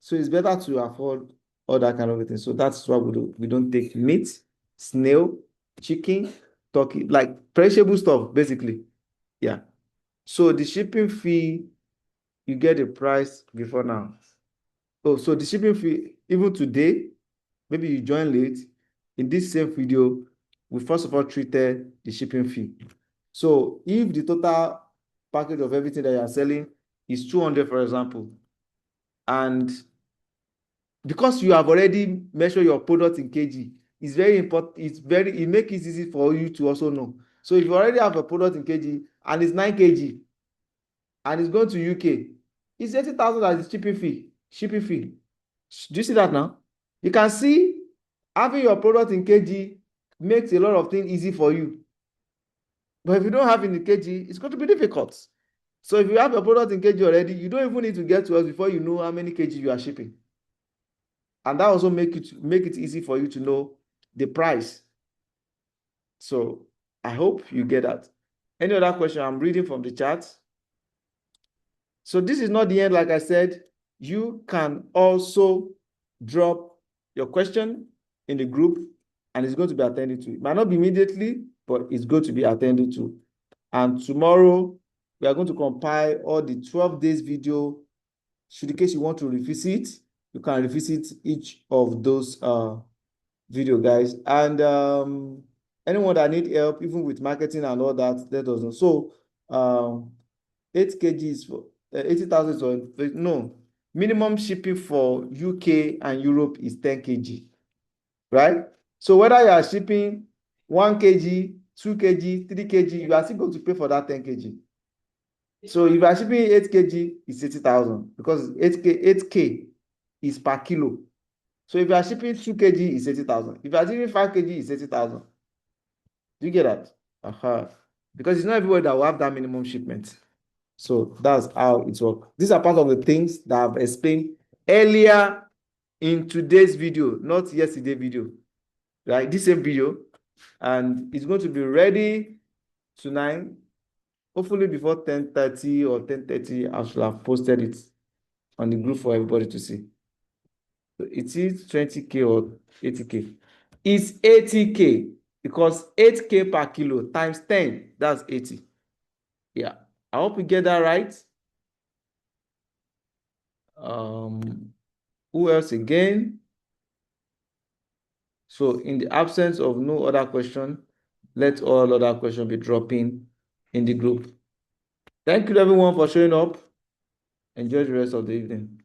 So it's better to afford all that kind of thing. So that's what we do. We don't take meat, snail, chicken, turkey, like perishable stuff, basically. Yeah. So the shipping fee, you get the price before now. Oh, so the shipping fee, even today, maybe you join late, in this same video, we first of all treated the shipping fee. So if the total package of everything that you are selling is 200, for example, and because you have already measured your product in kg, it's very important. It makes it easy for you to also know. So if you already have a product in kg and it's 9 kg and it's going to UK, it's 80,000 as the shipping fee. Shipping fee. Do you see that now? You can see having your product in kg makes a lot of things easy for you. But if you don't have it in kg, it's going to be difficult. So if you have your product in kg already, you don't even need to get to us before you know how many kg you are shipping. And that also make it easy for you to know the price. So I hope you get that. Any other question? I'm reading from the chat. So this is not the end. Like I said, you can also drop your question in the group and it's going to be attended to. It might not be immediately, but it's going to be attended to. And tomorrow, we are going to compile all the 12 days video. Should in case you want to revisit, you can revisit each of those video, guys. And anyone that need help, even with marketing and all that, let us know. So 8 kgs for 80,000 or no, minimum shipping for UK and Europe is 10 kg, right? So whether you are shipping 1 kg, 2 kg, 3 kg, you are still going to pay for that 10 kg. So if you are shipping 8 kg, it's 80,000 because 8K is per kilo. So if you are shipping 2 kg, it's 80,000. If you are shipping 5 kg, it's 80,000. Do you get that? Because it's not everybody that will have that minimum shipment. So that's how it works. These are part of the things that I've explained earlier in today's video, not yesterday video. Right? This same video. And it's going to be ready tonight. Hopefully before 10:30 or 10:30, I should have posted it on the group for everybody to see. So it is 20K or 80K. It's 80K because 8K per kilo times 10, that's 80. Yeah. I hope you get that right. Who else again? So in the absence of no other question, let all other questions be dropping in the group. Thank you everyone for showing up. Enjoy the rest of the evening.